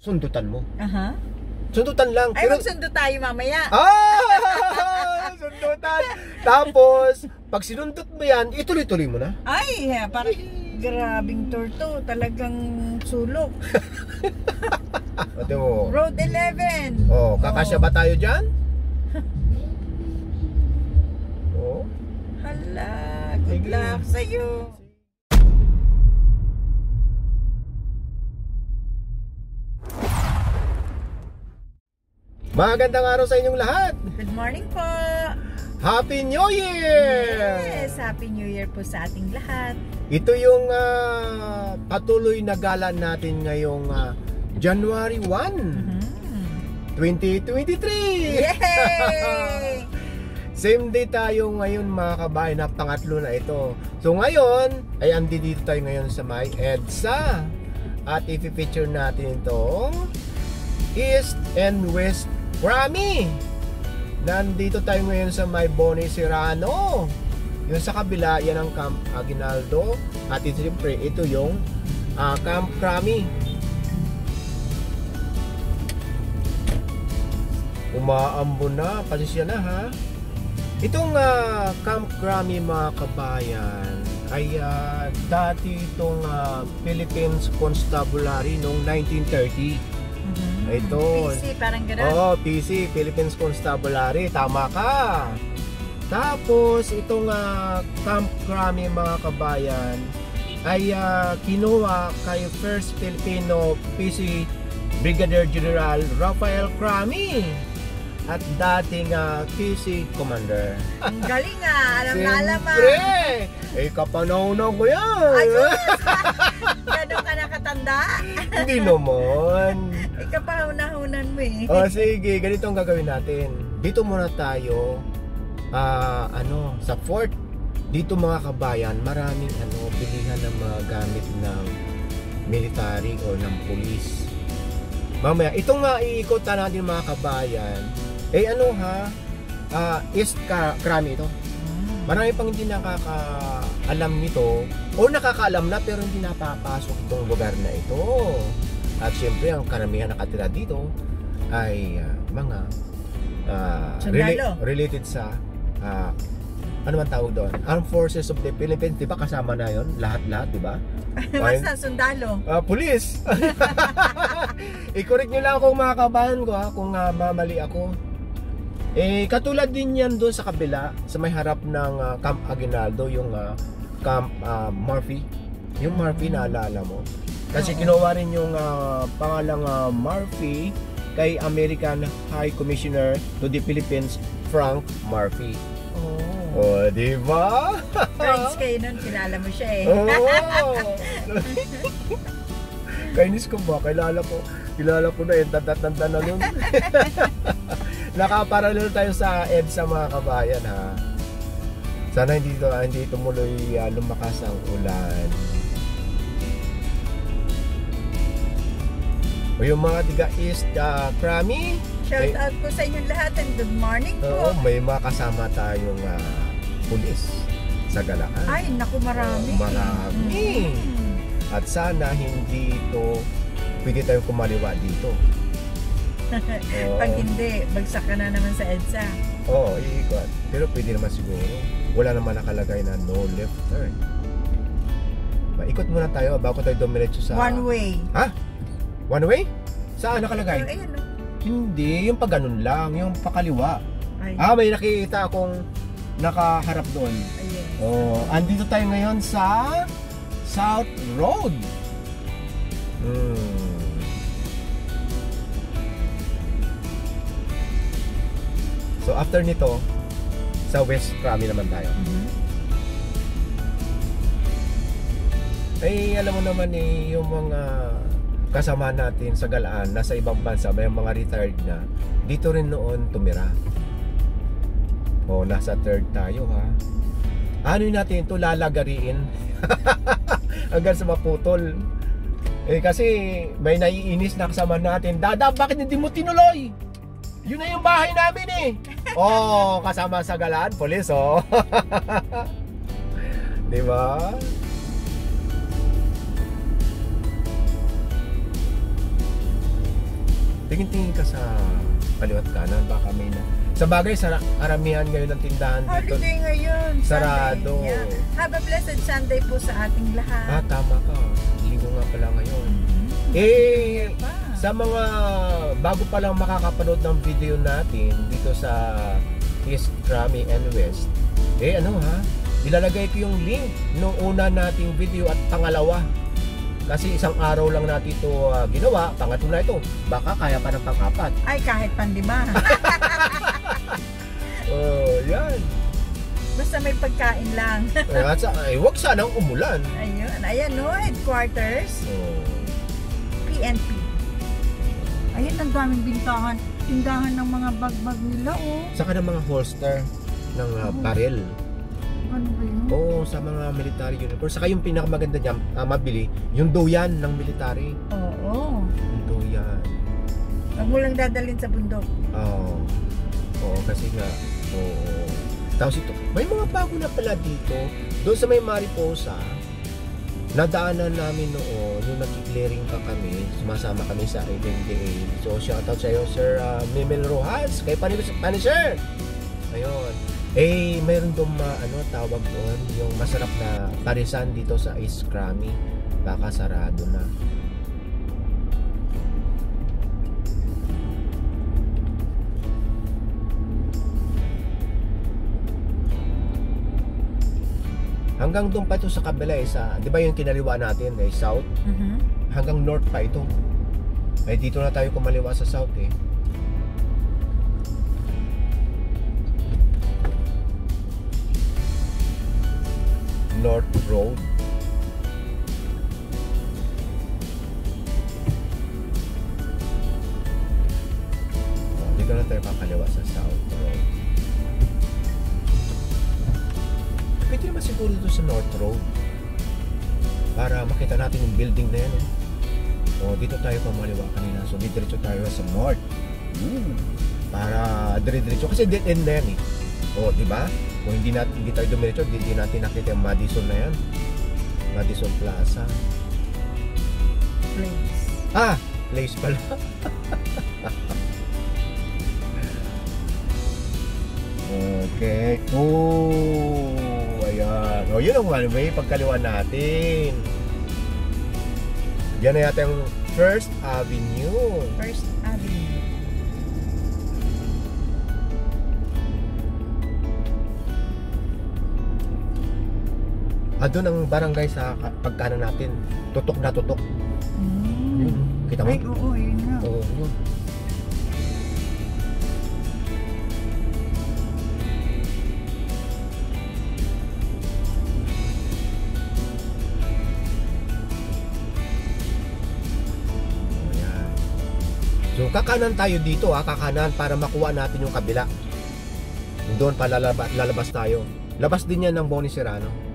sundutan mo. Aha. Sundutan lang. Ay, magsundo tayo mamaya. Sundutan. Tapos, pag sinundot mo yan, ituloy-tuloy mo na. Ay, parang grabing tour to. Talagang sulok. Ate mo. Road 11. Kakasya ba tayo dyan? Hala, good luck sa'yo. Magandang araw sa inyong lahat. Good morning po. Happy New Year! Yes, Happy New Year po sa ating lahat. Ito yung patuloy na gala natin ngayong January 1, 2023! Yay! Same day tayo ngayon mga kabayan, na pangatlo na ito. So ngayon, ay andito tayo ngayon sa may EDSA. At i-feature natin itong East and West Grammy. Nandito tayo ngayon sa may Boni Serrano. Yung sa kabila, yan ang Camp Aguinaldo. At siyempre, ito yung Camp Grammy. Umaambon na, pasisya na ha. Itong Camp Grammy mga kabayan ay dati itong Philippines Constabulary noong 1930. Ito. PC, parang gano'n. PC, Philippines Constabulary. Tama ka. Tapos, itong Camp Grammy mga kabayan ay kinuha kay First Filipino PC Brigadier General Rafael Grammy at dating PC Commander. Ang galing alam na alam Siyempre! Kapanahonan ko yan! Ayos! Gano'n ka nakatanda? Hindi naman. Kapahunahunan mo Sige, ganito ang gagawin natin. Dito muna tayo sa fort. Dito mga kabayan, maraming bilihan ng mga gamit ng military or ng police. Mamaya, itong iikotan natin mga kabayan, East Grammy ito. Marami pang hindi nakakaalam nito o nakakaalam na pero hindi napapasok itong lugar na ito. At syempre ang karamihan nakatira dito ay mga related sa ano man tawag doon? Armed Forces of the Philippines, 'di ba? Kasama na 'yon, lahat-lahat, 'di ba? Basta sundalo. Police. I-correct niyo lang ako mga kabayan ko kung mamali ako. Katulad din yan doon sa kabila, sa may harap ng Camp Aguinaldo, yung Camp Murphy. Yung Murphy, naalala mo? Kasi kinuha rin yung pangalang Murphy kay American High Commissioner to the Philippines, Frank Murphy. Di ba? Friends kayo nun, kilala mo siya Kainis ko ba? Kilala ko na tanda na nun. Nakaparallel tayo sa EDSA mga kabayan ha. Sana hindi tumuloy lumakas ang ulan. O yung mga tiga East Grammy, shout out po sa inyong lahat and good morning po. May mga kasama tayong pulis sa galaan. Ay, naku, marami. Marami. At sana hindi ito pwede tayong kumaliwa dito. Pag hindi, bagsak ka na naman sa EDSA. Iikot. Pero pwede naman siguro. Wala naman nakalagay na no left turn. Ikot muna tayo bago tayo dumiretso sa one way. Ha? One way? Saan nakalagay? Ayan, Hindi, yung pag ganun lang, yung pakaliwa. Ay. May nakikita akong nakaharap doon. Ayun. Andito tayo ngayon sa South Road. So after nito, sa West Grammy naman tayo. Alam mo naman yung mga kasama natin sa galaan, nasa ibang bansa, may mga retired na, dito rin noon tumira. Nasa third tayo ha. Ano natin ito, lalagariin hanggang sa maputol. Kasi may naiinis na kasama natin, Dada, bakit hindi mo tinuloy? Yun na yung bahay namin kasama sa galaan, police Di ba? Tingin-tingin ka sa kaliwat kanan, baka may na. Sa bagay, sa aramihan ngayon ng tindahan dito. Holiday ngayon. Sarado. Sunday. Yeah. Have a blessed Sunday po sa ating lahat. Tama ka. Linggo nga pala ngayon. Sa mga bago pa lang makakapanood ng video natin dito sa East Grammy and West, ilalagay ko yung link nung una nating video at pangalawa. Kasi isang araw lang natin ito ginawa, pangatlo na ito. Baka kaya pa ng pang-apat. Ay, kahit pandima. Yan. Basta may pagkain lang. Huwag sanang umulan. Ayan no, headquarters. PNP. Ayan, ang daming tindahan ng mga bag-bag nila, Saka ng mga holster ng baril. Ano ba yun? Sa mga military uniform. Saka yung pinakamaganda dyan, mabili, yung doyan ng military. Oo. Yung doyan. Huwag mo lang dadalhin sa bundok. Oo, kasi nga, Tapos ito, may mga bago na pala dito. Doon sa may Mariposa, nadaanan namin noon, yung nag-clearing pa kami, sumasama kami sa IDMDA. So, shoutout sa iyo, Sir Mimel Rojas, kay Punisher. Ayun. Mayroon doon tawag doon, yung masarap na parisan dito sa East Grammy. Baka sarado na. Hanggang doon pa ito sa kabila di ba yung kinaliwa natin ay south? Hanggang north pa ito. Dito na tayo kumaliwa sa south North Road. Dito na tayo kakaliwa sa South Road. Pwede naman siguro dito sa North Road para makita natin yung building na yan dito tayo kumaliwa kanina. So diretso tayo sa North para dire-diretso kasi dead end na yan di ba? Kung hindi tayo dumiretso, hindi natin nakita yung Madison na yan. Madison Plaza. Place pala. Okay. Ayan. Yun ang one way, pagkaliwa natin. Yan na yata yung First Avenue. First Avenue. Doon ang barangay sa pagkanan natin. Tutok na tutok. Kita mo? Ay, oo, yun nga. Yun. Ayan. So, kakanan tayo dito kakanan para makuha natin yung kabila. Doon pa lalabas tayo. Labas din yan ng Boni Serrano.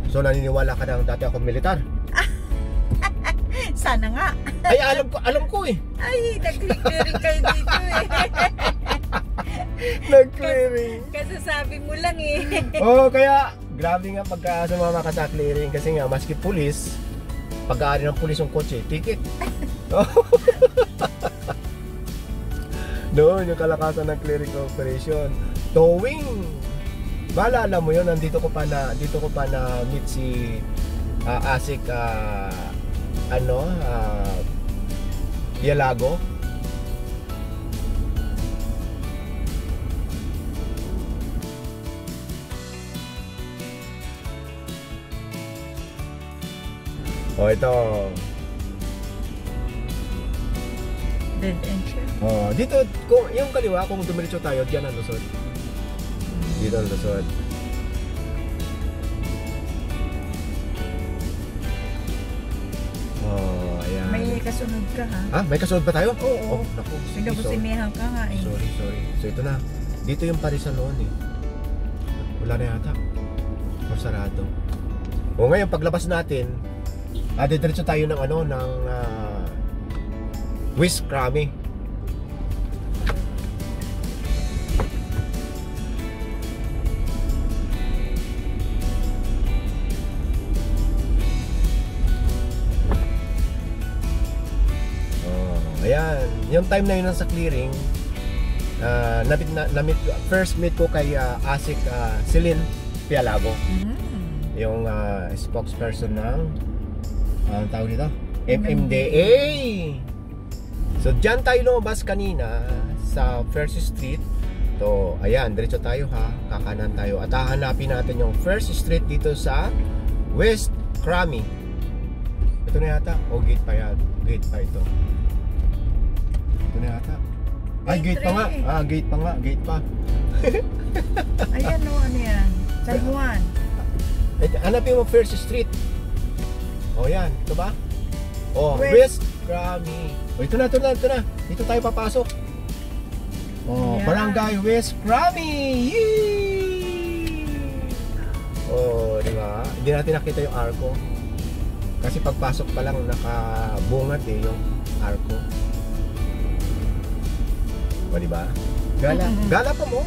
So naniniwala ka na dati ako militar? Sana nga. Ay alam ko Ay, nag-clearing kayo dito Nag-clearing. Kasasabi mo lang Kaya grabe nga pagka sumama ka sa clearing kasi nga maski pulis, pag-aari ng pulis yung kotse, ticket. Doon yung kalakasan ng clearing operation. Towing. Maalala mo yun, dito ko pa na meet si Asik Dialago. Ito. Dead end siya. Dito, yung kaliwa, kung dumiretso tayo, diyan ang lusod. Dito ang lusod. Ayan. May kasunod ka May kasunod pa tayo? Oo. Naku. Pinabusimehan ka nga Sorry. So ito na. Dito yung parisan noon Wala na yata. Masarado. Ngayon paglabas natin, diretso tayo ng ng West Grammy. yung time na yun sa clearing, first meet ko kay Asik Celine Pialago. Yung spokesperson ng tawag dito? MMDA. So dyan tayo lumabas kanina sa First Street. So ayan, diretso tayo ha, kakanan tayo at hahanapin natin yung First Street dito sa West Krami. Ito na yata, o gate pa yan, gate pa ito. Ito na yata. Ay, gate pa nga. Gate pa nga, gate pa. Ayan o, ano yan? San Juan. Hanapin mo First Street. O yan, ito ba? O, West Krami. O, ito na. Dito tayo papasok. O, Barangay West Krami. Yee! O, di ba? Hindi natin nakita yung arko. Kasi pagpasok pa lang nakabungat yung arko. O, di ba? Gala pa mo.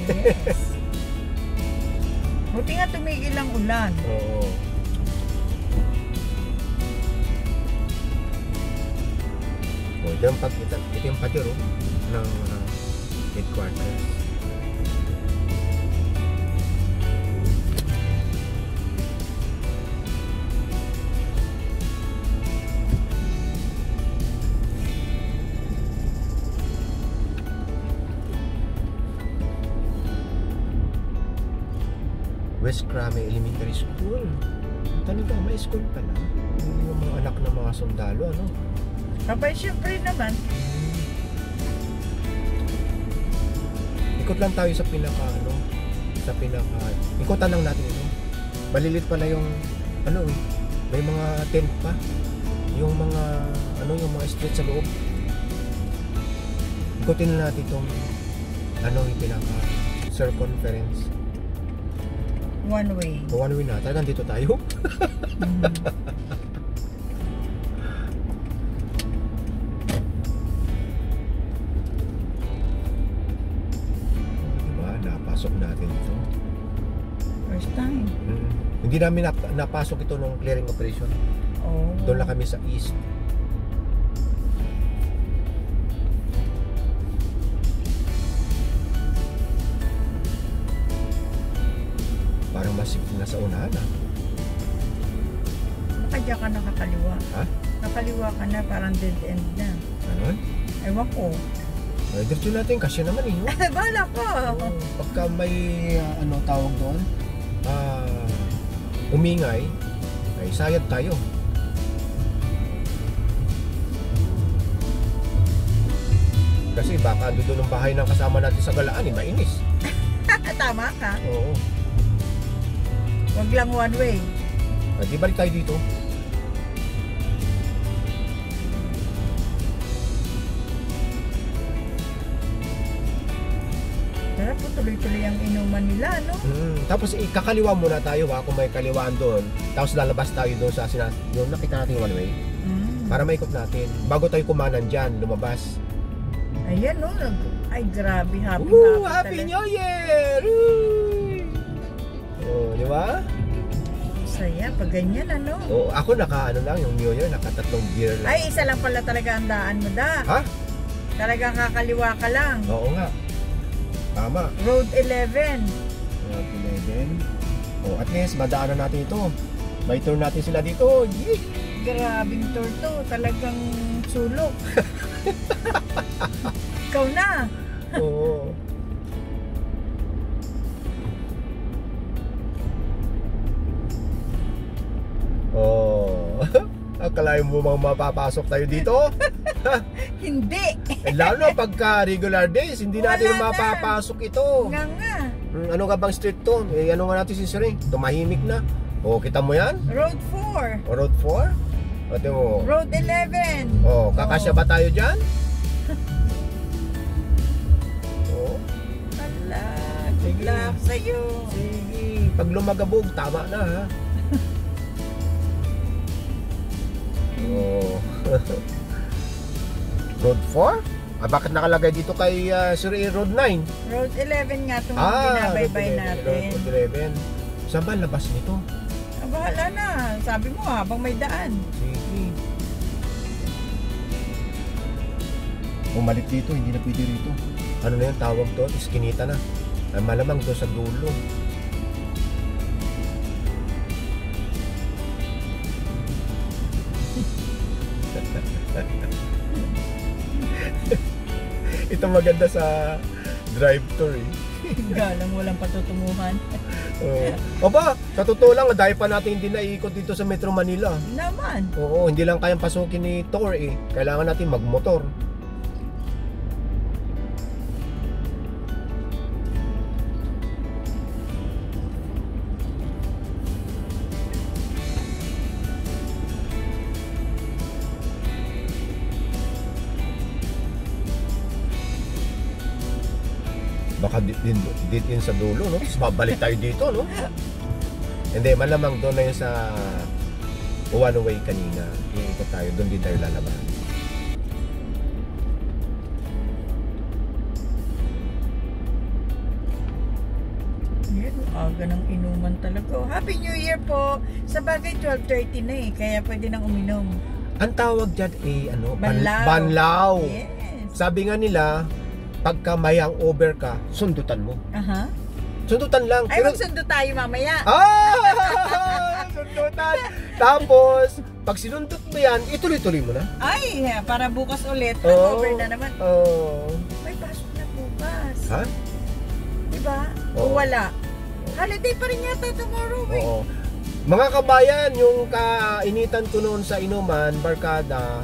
Yes. Buti nga tumigil ang ulan. Oo. O, ito yung patio ng headquarters. West Krami Elementary School. Talaga, may school pala. Yung mga anak ng mga sundalo, ano? Kapag syempre naman. Ikot lang tayo sa ikutan lang natin ito. Malilit pala yung, may mga tent pa. Yung mga, yung mga street sa loob. Ikutin na natin itong, yung circumference. One way. One way na. Talagang dito tayo. Diba? Napasok natin ito. First time. Hindi namin napasok ito nung clearing operation. Oh. Doon lang kami sa east. Parang mas nasa unahan Baka dyan ka nakakaliwa. Ha? Nakaliwa ka na, parang dead end na. Ano? Ewan ko. Ay, diretso natin kasi naman Bala ko. Pagka may tawag doon, umingay, ay sayad tayo. Kasi baka doon ang bahay ng kasama natin sa Galaan, mainis. Tama ka. Oo. Wag lang one way. Ay, di balik tayo dito. Tara po, tuloy-tuloy ang inuman nila, no? Tapos kakaliwa muna tayo kung may kaliwaan doon. Tapos lalabas tayo doon sa yung nakita natin one way. Para maikot natin. Bago tayo kumanan dyan, lumabas. Ayan, no? Ay, grabe. Happy New Year! Oh, di ba? Saya, pag ganyan, ano? Oh, ako lang yung New Year, naka-3 beer lang. Ay, isa lang pala talaga ang daan mo, da. Ha? Talagang kakaliwa ka lang. Oo nga. Tama. Road 11. Road 11. Oh, at least madaanan natin ito. May tour natin sila dito. Yee! Grabing tour to. Talagang sulok. Ikaw na. Oo. Oh. Akalain mo bang mapapasok tayo dito? Hindi. Lalo na pagka regular days, hindi natin mapapasok ito. Nga. Ano ka bang street to? Ano nga natin si Siri? Tumahimik na. O, kita mo yan? Road 4. O, Road 4? Ate mo. Road 11. O, kakasya ba tayo dyan? O. Ala, good luck sa'yo. Sige. Pag lumagabog, tama na ha. Oh. Road 4? Bakit nakalagay dito kay Siri Road 9? Road 11 nga itong binabaybay natin. Road 11. Saan ba labas nito? Bahala na. Sabi mo habang may daan. Sige. Umalit dito, hindi na pwede rito. Ano na yung tawag doon? Iskinita na. Malamang doon sa dulo. Ito maganda sa drive tour eh. Galang walang patutunguhan. Aba, sa totoo lang, dahil pa natin hindi naiikot dito sa Metro Manila. Naman. Oo, hindi lang kayang pasukin ni Tor eh. Kailangan natin magmotor. Baka din sa dulo, no? Tapos babalik tayo dito, no? Hindi, malamang doon na yun sa one way kanina. Iikot tayo, doon din tayo lalaban. Yan, aga ng inuman talaga. Oh, Happy New Year po! Sa bagay, 12:30 na eh, kaya pwede nang uminom. Ang tawag dyan eh, ano? Banlaw. Banlaw. Yes. Sabi nga nila, pagka may hangover ka, sundutan mo. Aha. Sundutan lang. Ay, magsundo tayo mamaya. Sundutan. Tapos, pag sinundot mo yan, ituloy-tuloy mo na. Ay, para bukas ulit. Oo. Hangover na naman. Oo. May pasok na bukas. Ha? Diba? Oo. O wala. Holiday pa rin yata tomorrow eh. Oo. Mga kabayan, yung kainitan ko noon sa inuman, barkada,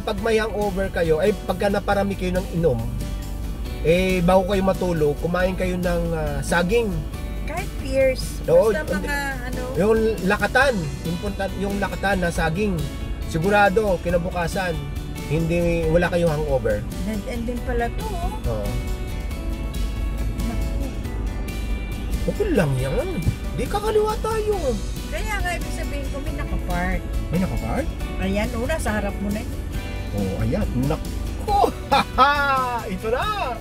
pag may hangover kayo, ay pagka naparami kayo ng inom, eh bago kayo matulog, kumain kayo ng saging. Kahit fierce. Oo, Basta mga ano. Yung lakatan, yung lakatan na saging. Sigurado, kinabukasan, wala kayong hangover. Dead end din pala to. Oh. Oo. Naku. Okay lang yan. Di kakaliwa tayo. Kaya nga ibig sabihin ko may nakapark. May nakapart? Ayan, una sa harap mo na eh. Oh, ayan. Nako! Haha! Ito na!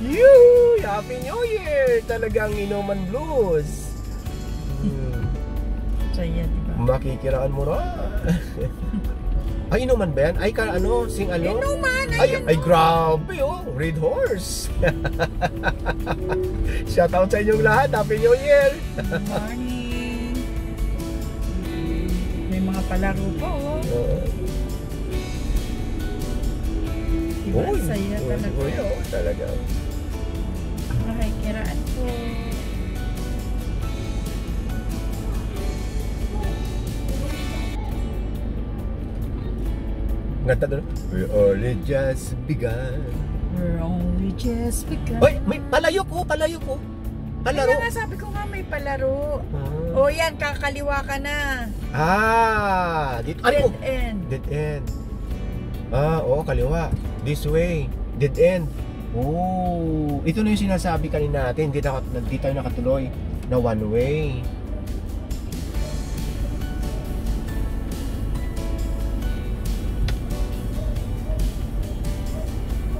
Yoo! Happy New Year! Talagang inuman blues. Saya, diba? Makikiraan mo na. Ay, inuman ba yan? Ay, sing ano? Inuman! Ay, grabe oh! Red Horse! Shoutout sa inyong lahat! Happy New Year! Good morning! May mga palaro pa oh. Diba? Uy, Saya talaga. uy, talaga. Makikiraan ko. Ngata doon, we only just begun. We're only just begun. Hoy, may palayok oh, palayok oh. Palaro. Kaya nga sabi ko nga may palaro. Ah. O yan, kakaliwa ka na. Dito. Dead end. Dead end. Oo, kaliwa. This way. Dead end. Oh, ito na yung sinasabi kanina natin. Hindi tayo nakatuloy na one way.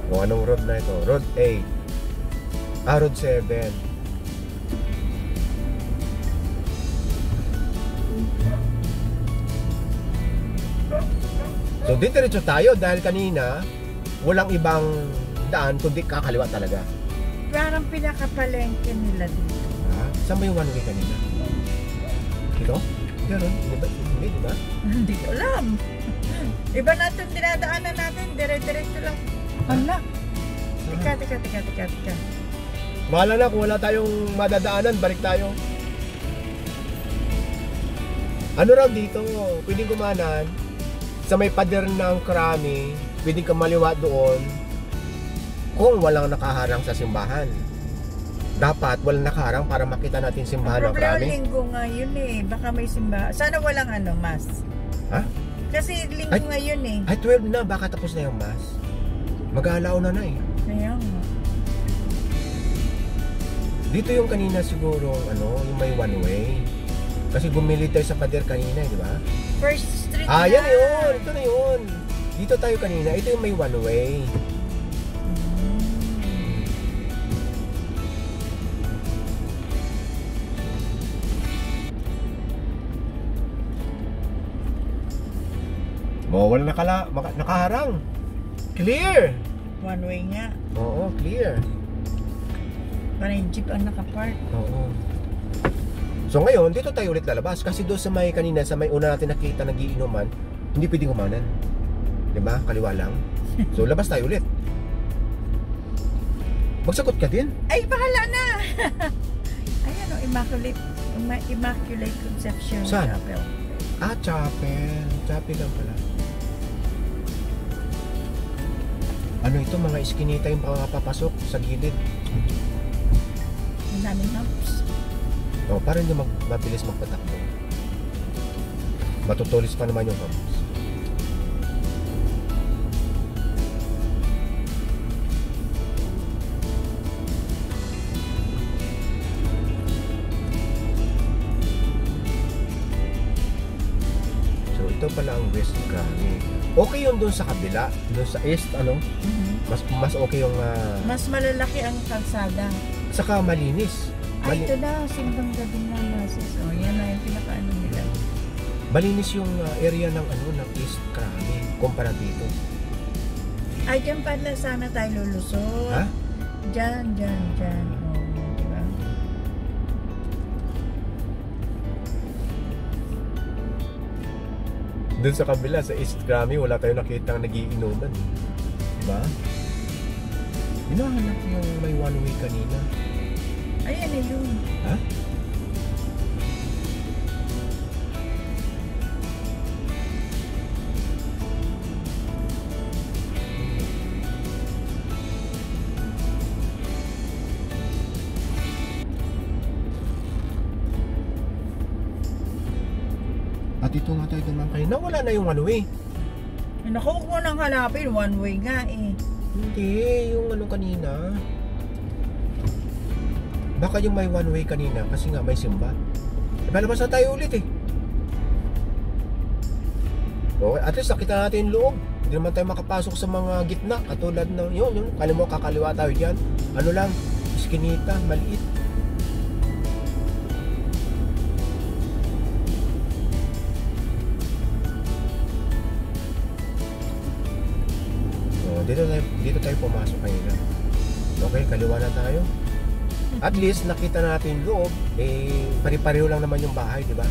O, anong road na ito? Road 8. Road 7. So, diretso tayo dahil kanina walang ibang daan kundi kakaliwa talaga. Parang pinakapalengke nila dito. Saan ba yung one way kanina? Ito? Ganon? Hindi, di ba? Hindi ko alam. Iba natin dinadaanan natin. Dire-diretso lang. Hala. Tika. Mahala na kung wala tayong madadaanan, balik tayo. Ano raw dito? Pwedeng kumanan sa may pader ng Krami, pwedeng ka maliwa doon kung walang nakaharang sa simbahan. Dapat walang nakaharang para makita natin simbahan ng Problema Krami. linggo ngayon eh. Baka may simbahan. Sana walang mas. Ha? Kasi linggo ngayon eh. Ay, 12 na. Baka tapos na yung mas. Mag-aalaw na eh. Kaya nga. Dito yung kanina siguro, yung may one way. Kasi gumili tayo sa pader kanina, di ba? First street Yan yun! Ito na yun! Dito tayo kanina. Ito yung may one way. Wala nakaharang. Clear! One way nga. Oo, clear. Parang yung jeep ang nakapark. Oo. So ngayon, dito tayo ulit lalabas. Kasi doon sa may kanina, sa may una natin nakita nagiinuman, hindi pwedeng kumanan. Diba? Kaliwa lang. So labas tayo ulit. Magsagot ka din? Ay, bahala na! Ayan o, Immaculate Conception Saan? Chapel. Ah, chapel. Chapel lang pala. Ano ito? Mga iskinita yung papapasok sa gilid. Ang daming humps. Oh, para hindi mabilis magpatakbo. Matutulis pa naman yung humps. So, ito pala ang West Grammy. Okay yun doon sa kabila. Doon sa east, ano? Mas okay yung... Mas malalaki ang kalsada. saka malinis. Ay, ito na, simbang gabi na masis. O, yan na yung pinakaano nila. Malinis yung area ng ng East Grammy kumpara dito. Ay, dyan pala sana tayo lulusot. Ha? Dyan. O, diba? Doon sa kabila, sa East Grammy, wala tayong nakitang nagiinuman. Diba? Hinahanap yung may one way kanina. Ayan na yun. Ha? At ito nga tayo naman kayo. Nawala na yung one way. Ay, naku, huwag mo nang hanapin. One way nga eh. Hindi, yung kanina. Baka yung may one way kanina kasi nga may simba. Palabas na tayo ulit eh. Okay, at least nakita natin yung loob. Hindi naman tayo makapasok sa mga gitna. Katulad ng yun. Kala mo kakaliwa tayo dyan. Ano lang, iskinita, maliit. So, dito tayo pumasok kanina. Okay, kaliwa na tayo. At least nakita natin yung loob, pare-pareho lang naman yung bahay, di ba?